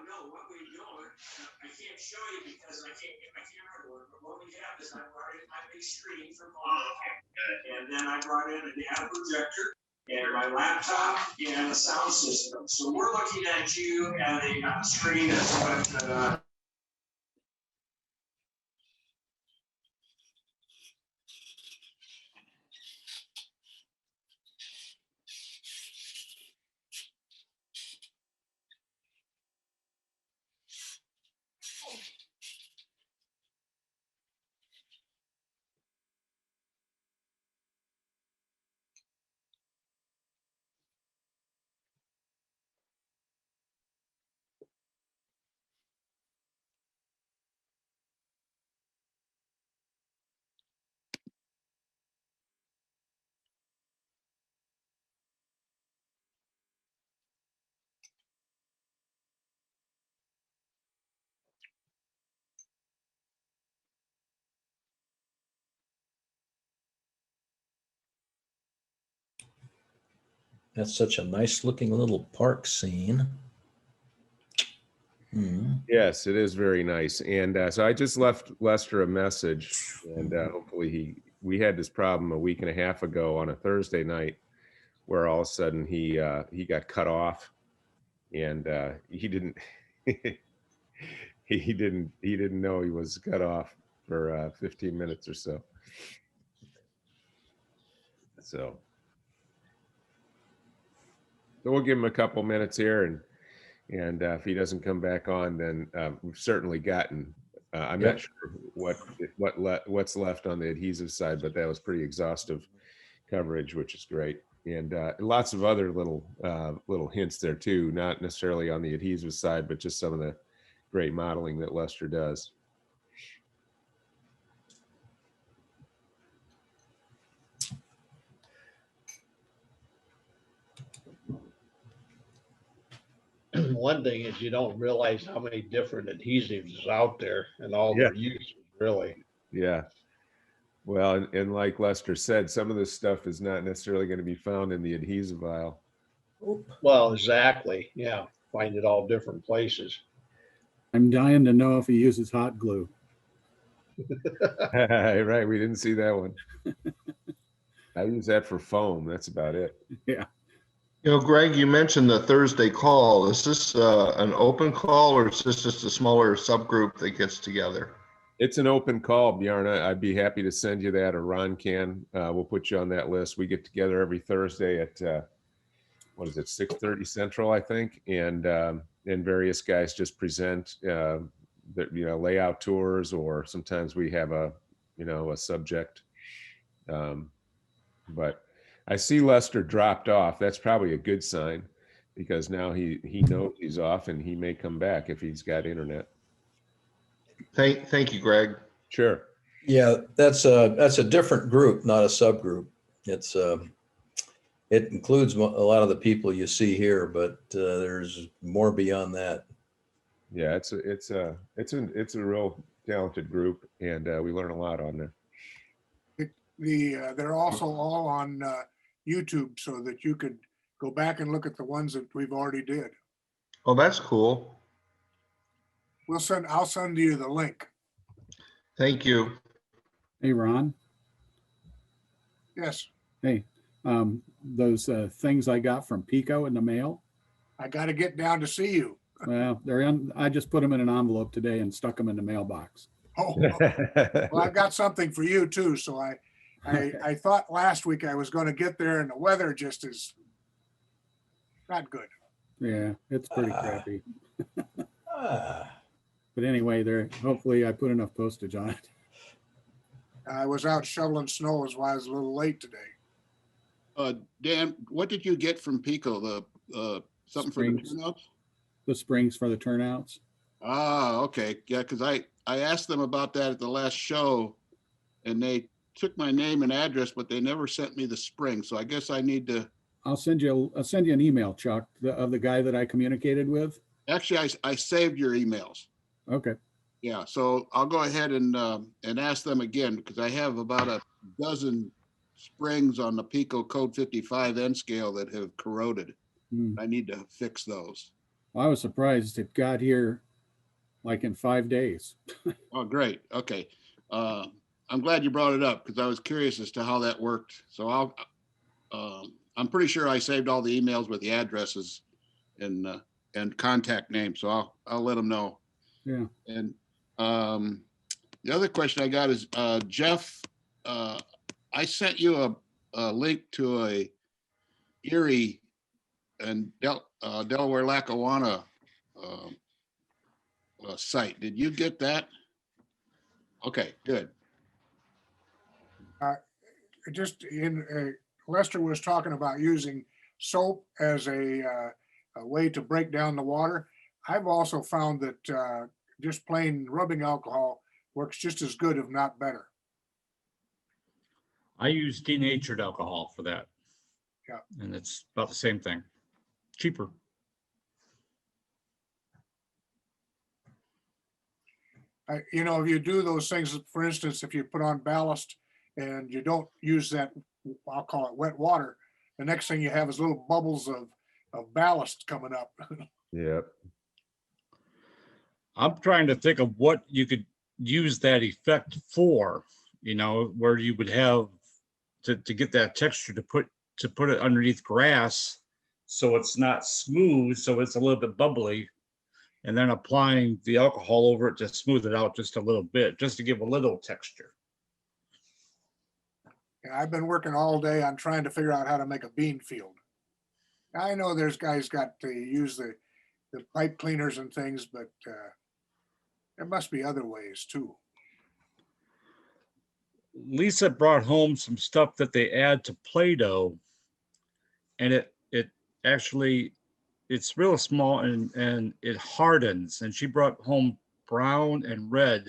No, what we do, I can't show you because I can't get my camera to work, but what we have is I brought in my big screen from home, and then I brought in a data projector and my laptop and a sound system. So we're looking at you at a screen that's what That's such a nice looking little park scene. Yes, it is very nice. And so I just left Lester a message, and hopefully we had this problem a week and a half ago on a Thursday night where all of a sudden he got cut off, and he didn't he didn't know he was cut off for 15 minutes or so. So we'll give him a couple minutes here, and if he doesn't come back on, then we've certainly gotten. I'm not sure what's left on the adhesive side, but that was pretty exhaustive coverage, which is great, and lots of other little hints there too. Not necessarily on the adhesive side, but just some of the great modeling that Lester does. one thing is you don't realize how many different adhesives is out there and all Yeah. their uses, really. Yeah. Well, and like Lester said, some of this stuff is not necessarily going to be found in the adhesive aisle. Well, exactly. Yeah. Find it all different places. I'm dying to know if he uses hot glue. Right. We didn't see that one. I use that for foam. That's about it. Yeah. You know, Greg, you mentioned the Thursday call. Is this an open call or is this just a smaller subgroup that gets together? It's an open call, Bjarna. I'd be happy to send you that, or Ron can. We'll put you on that list. We get together every Thursday at, what is it, 6:30 Central, I think. And various guys just present, layout tours, or sometimes we have a subject. But I see Lester dropped off. That's probably a good sign, because now he knows he's off and he may come back if he's got internet. Thank you, Greg. Sure. Yeah, that's a different group, not a subgroup. It's it includes a lot of the people you see here, but there's more beyond that. Yeah, it's a real talented group, and we learn a lot on there. They're also all on YouTube, so that you could go back and look at the ones that we've already did. Oh, that's cool. I'll send you the link. Thank you. Hey, Ron. Yes, Hey, those things I got from Pico in the mail. I got to get down to see you. Well, I just put them in an envelope today and stuck them in the mailbox. Oh, well, I've got something for you too. So I thought last week I was going to get there, and the weather just is not good. Yeah, it's pretty crappy. Ah, But anyway, hopefully I put enough postage on it. I was out shoveling snow, is why I was a little late today. Dan, what did you get from Pico? The something for the Springs. turnouts? The springs for the turnouts. Ah, okay. Yeah, because I asked them about that at the last show, and they took my name and address, but they never sent me the spring. So I guess I need to. I'll send you an email, Chuck, of the guy that I communicated with. Actually, I saved your emails. Okay. Yeah, so I'll go ahead and ask them again, because I have about a dozen springs on the Pico Code 55 N scale that have corroded. I need to fix those. Well, I was surprised it got here like in 5 days. Oh, great. Okay. I'm glad you brought it up, because I was curious as to how that worked. So I'm pretty sure I saved all the emails with the addresses and contact names. So I'll let them know. Yeah. And the other question I got is, Jeff, I sent you a link to a Erie and Delaware Lackawanna site. Did you get that? Okay, good. Lester was talking about using soap as a way to break down the water. I've also found that just plain rubbing alcohol works just as good, if not better. I use denatured alcohol for that. Yeah. And it's about the same thing. Cheaper. If you do those things, for instance, if you put on ballast and you don't use that, I'll call it wet water, the next thing you have is little bubbles of ballast coming up. Yep. I'm trying to think of what you could use that effect for, where you would have to get that texture to put it underneath grass, so it's not smooth, so it's a little bit bubbly, and then applying the alcohol over it to smooth it out just a little bit, just to give a little texture. I've been working all day on trying to figure out how to make a bean field. I know there's guys got to use the pipe cleaners and things, but there must be other ways too. Lisa brought home some stuff that they add to Play-Doh, and it actually, it's real small and it hardens. And she brought home brown and red.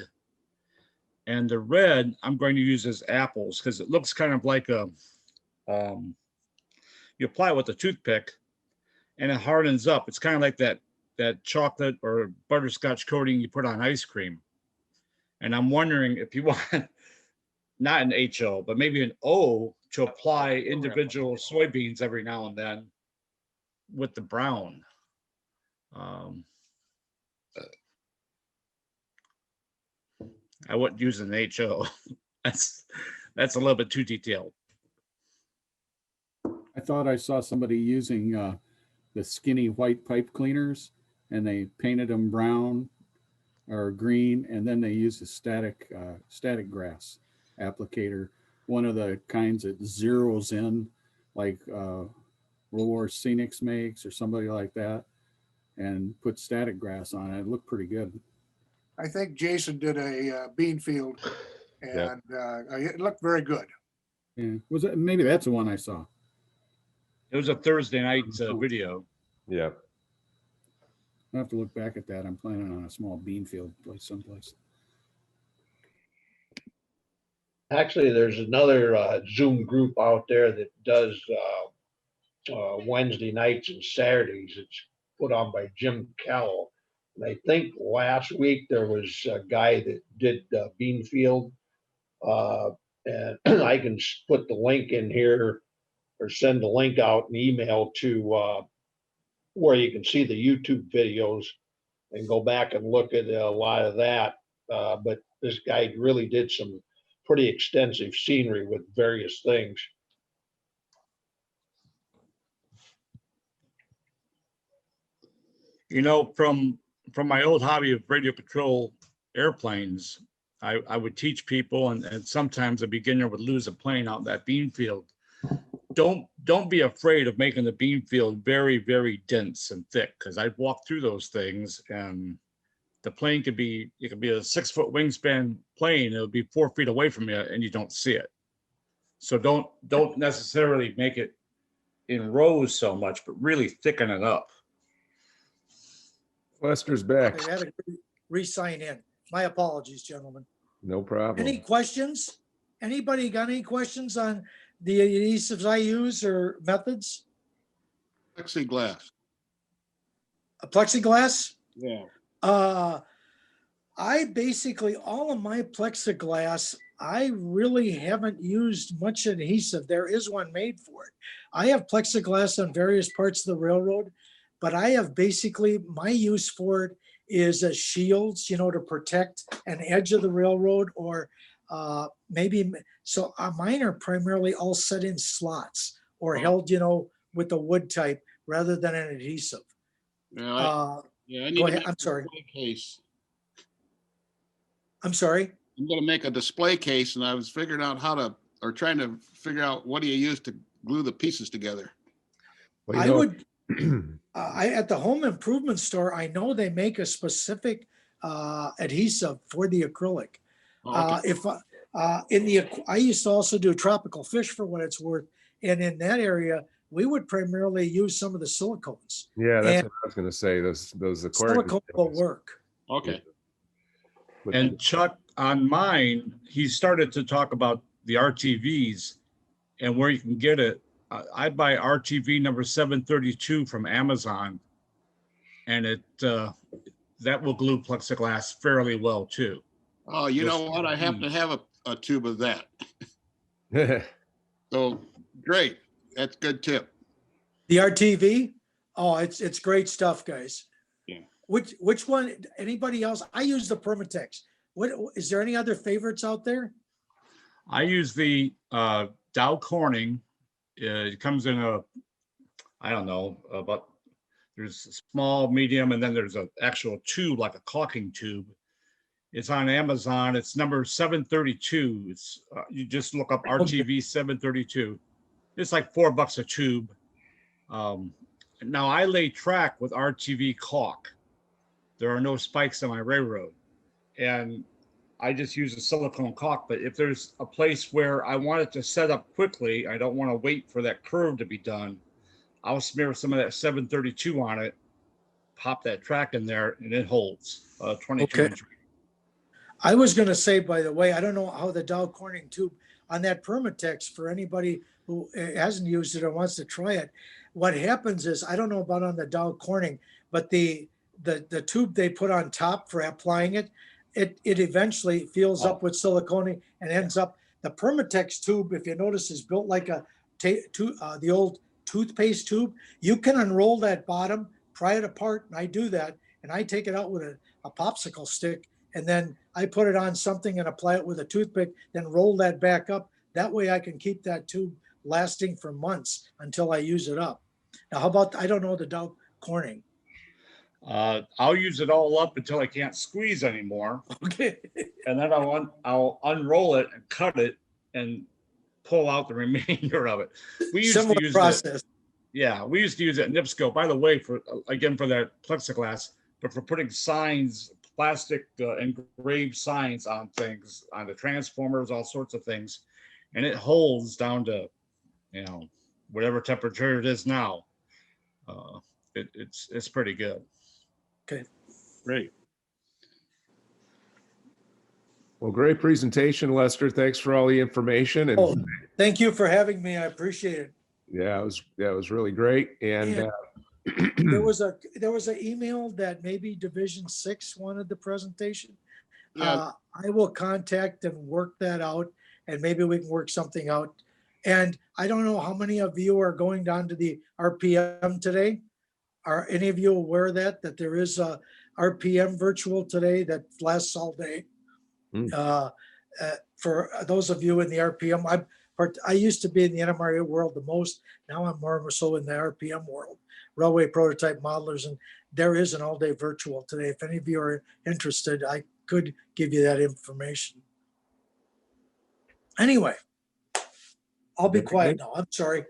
And the red I'm going to use as apples, because it looks kind of like you apply it with a toothpick and it hardens up. It's kind of like that that chocolate or butterscotch coating you put on ice cream. And I'm wondering if you want not an HO, but maybe an O to apply individual soybeans every now and then with the brown. I wouldn't use an HO. That's a little bit too detailed. I thought I saw somebody using the skinny white pipe cleaners, and they painted them brown or green, and then they used a static grass applicator, one of the kinds that zeroes in, like World War Scenics makes or somebody like that, and put static grass on it. It looked pretty good. I think Jason did a bean field, and it looked very good. Yeah, was it? Maybe that's the one I saw. It was a Thursday night video. Yeah. I'll have to look back at that. I'm planning on a small bean field place someplace. Actually, there's another Zoom group out there that does Wednesday nights and Saturdays. It's put on by Jim Callow. And I think last week there was a guy that did bean field. And I can put the link in here or send the link out an email to where you can see the YouTube videos and go back and look at a lot of that. But this guy really did some pretty extensive scenery with various things. You know, from my old hobby of radio patrol airplanes, I would teach people, and sometimes a beginner would lose a plane out in that bean field. Don't be afraid of making the bean field very, very dense and thick, because I've walked through those things, and the plane could be a 6-foot wingspan plane. It'll be 4 feet away from you, and you don't see it. So don't necessarily make it in rows so much, but really thicken it up. Lester's back. I had to re-sign in. My apologies, gentlemen. No problem. Any questions? Anybody got any questions on the adhesives I use or methods? Plexiglass. A plexiglass? Yeah. I basically, all of my plexiglass, I really haven't used much adhesive. There is one made for it. I have plexiglass on various parts of the railroad, but I have basically, my use for it is as shields, to protect an edge of the railroad, or maybe, so mine are primarily all set in slots or held, with the wood type rather than an adhesive. Yeah, I need Go to ahead. make I'm a sorry. display case. I'm sorry. I'm going to make a display case, and I was figuring out trying to figure out what do you use to glue the pieces together. Well, I would, at the home improvement store, I know they make a specific adhesive for the acrylic. Okay. I used to also do tropical fish for what it's worth. And in that area, we would primarily use some of the silicones. Yeah, that's And what I was going to say. Those aquarium silicone will work. Okay. And Chuck, on mine, he started to talk about the RTVs and where you can get it. I buy RTV number 732 from Amazon, and that will glue plexiglass fairly well too. Oh, you know what? I happen to have a tube of that. So great. That's a good tip. The RTV, oh, it's great stuff, guys. Yeah. Which one? Anybody else? I use the Permatex. What is there any other favorites out there? I use the Dow Corning. It comes in I don't know, but there's a small, medium, and then there's an actual tube, like a caulking tube. It's on Amazon. It's number 732. It's you just look up RTV 732. It's like $4 a tube. Now I lay track with RTV caulk. There are no spikes on my railroad, and I just use a silicone caulk. But if there's a place where I want it to set up quickly, I don't want to wait for that curve to be done, I'll smear some of that 732 on it, pop that track in there, and it holds 22 inch. I was going to say, by the way, I don't know how the Dow Corning tube on that Permatex, for anybody who hasn't used it or wants to try it, what happens is, I don't know about on the Dow Corning, but the tube they put on top for applying it, it eventually fills up with silicone and ends up, the Permatex tube, if you notice, is built like the old toothpaste tube. You can unroll that bottom, pry it apart, and I do that, and I take it out with a popsicle stick, and then I put it on something and apply it with a toothpick, then roll that back up. That way I can keep that tube lasting for months until I use it up. Now, how about, I don't know the Dow Corning. I'll use it all up until I can't squeeze anymore. Okay. And then I'll unroll it and cut it and pull out the remainder of it. We used Similar to use process. Yeah, we used to use that NIPSCO, by the way, for that plexiglass, but for putting signs, plastic engraved signs on things, on the transformers, all sorts of things. And it holds down to, whatever temperature it is now. It's pretty good. Okay. Great. Well, great presentation, Lester. Thanks for all the information. And Oh, thank you for having me. I appreciate it. yeah, that was really great. And there was an email that maybe Division 6 wanted the presentation. Yeah. I will contact and work that out, and maybe we can work something out. And I don't know how many of you are going down to the RPM today. Are any of you aware of that there is a RPM virtual today that lasts all day? For those of you in the RPM, I used to be in the NMRA world the most. Now I'm more so in the RPM world, Railway Prototype Modelers, and there is an all-day virtual today. If any of you are interested, I could give you that information. Anyway, I'll be quiet now. I'm sorry.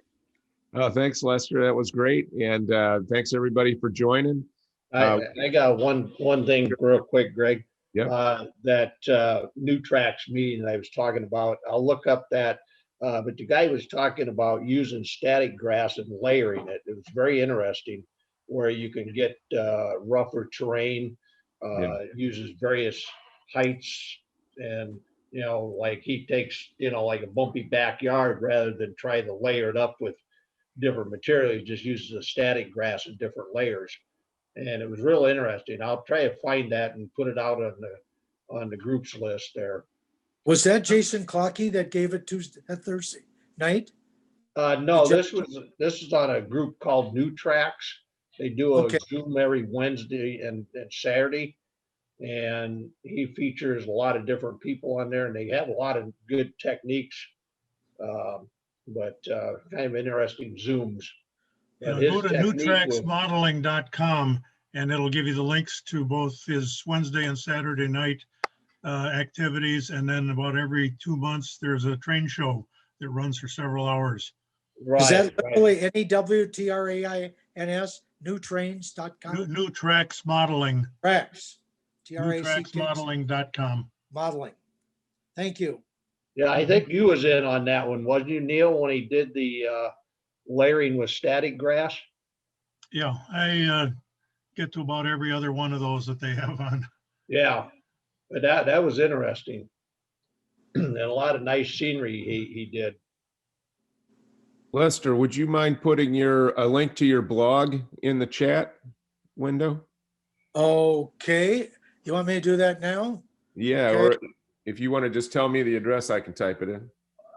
oh, thanks, Lester. That was great. And thanks everybody for joining. I got one thing real quick, Greg. Yeah. That new tracks meeting that I was talking about, I'll look up that. But the guy was talking about using static grass and layering it. It was very interesting, where you can get rougher terrain, uses various heights, and like he takes like a bumpy backyard, rather than try to layer it up with different material. He just uses a static grass in different layers, and it was real interesting. I'll try to find that and put it out on the groups list there. Was that Jason Clockey that gave it Thursday night? No, this is on a group called New Tracks. They do a Zoom every Wednesday and Saturday, and he features a lot of different people on there, and they have a lot of good techniques, but kind of interesting Zooms. Go to newtracksmodeling.com, and it'll give you the links to both his Wednesday and Saturday night activities, and then about every 2 months there's a train show that runs for several hours. Right. Is that literally NEWTRAINS, newtrains.com? New Tracks Modeling. Tracks. Newtracksmodeling.com. Modeling. Thank you. Yeah, I think you was in on that one, wasn't you, Neil, when he did the layering with static grass? Yeah, I get to about every other one of those that they have on. Yeah, but that was interesting. And a lot of nice scenery he did. Lester, would you mind putting a link to your blog in the chat window? Okay. You want me to do that now? Yeah, Okay. or if you want to just tell me the address, I can type it in.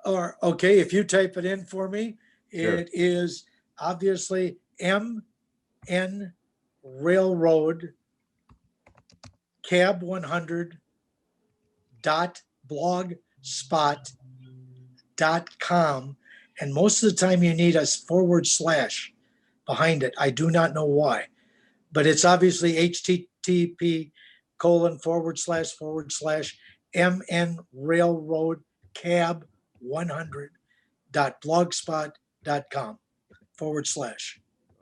Or, okay, if you type it in for me, Sure. It is obviously MN Railroad cab 100.blogspot.com. And most of the time you need a / behind it. I do not know why, but it's obviously http:// MN Railroad cab 100.blogspot.com /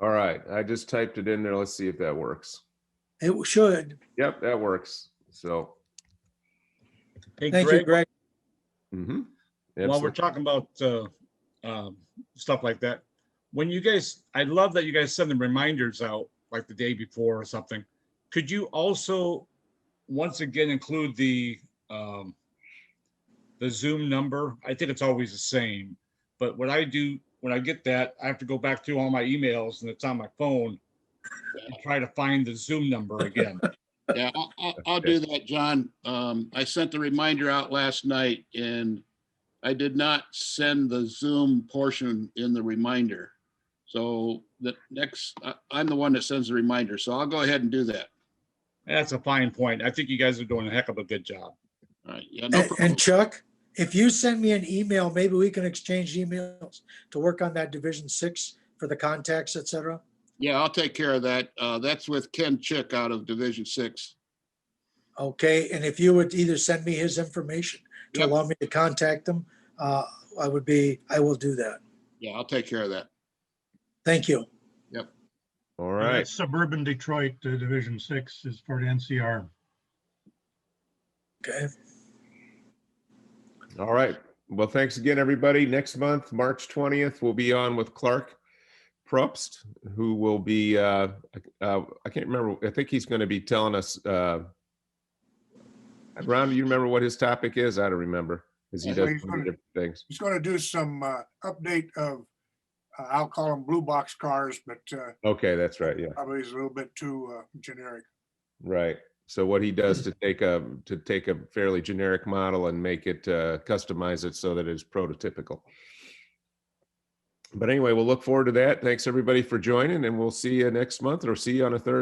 All right, I just typed it in there. Let's see if that works. It should. Yep, that works. So, Hey, Thank you, Greg. mm-hmm. While we're talking about stuff like that, I love that you guys send the reminders out like the day before or something. Could you also once again include the Zoom number? I think it's always the same, but what I do when I get that, I have to go back through all my emails, and it's on my phone, and try to find the Zoom number again. Yeah, I'll do that, John. I sent the reminder out last night and I did not send the Zoom portion in the reminder. So the next, I'm the one that sends the reminder. So I'll go ahead and do that. That's a fine point. I think you guys are doing a heck of a good job. All right. Yeah, no problem. And Chuck, if you send me an email, maybe we can exchange emails to work on that Division 6 for the contacts, et cetera. Yeah, I'll take care of that. That's with Ken Chick out of Division 6. Okay, and if you would either send me his information to Yep. allow me to contact them, I will do that. Yeah, I'll take care of that. Thank you. All And right. that's Suburban Detroit, Division 6 is for the NCR. Okay. All right. Well, thanks again, everybody. Next month, March 20th, we'll be on with Clark Probst, who will be, I can't remember. I think he's going to be telling us, Ron, do you remember what his topic is? I don't remember, because he Yeah, does he's so many gonna- different things. He's going to do some update of, I'll call them blue box cars, but Okay, that's right. Yeah, probably is a little bit too generic. right. So what he does to take a fairly generic model and make it customize it so that it's prototypical. But anyway, we'll look forward to that. Thanks everybody for joining, and we'll see you next month or see you on a Thursday.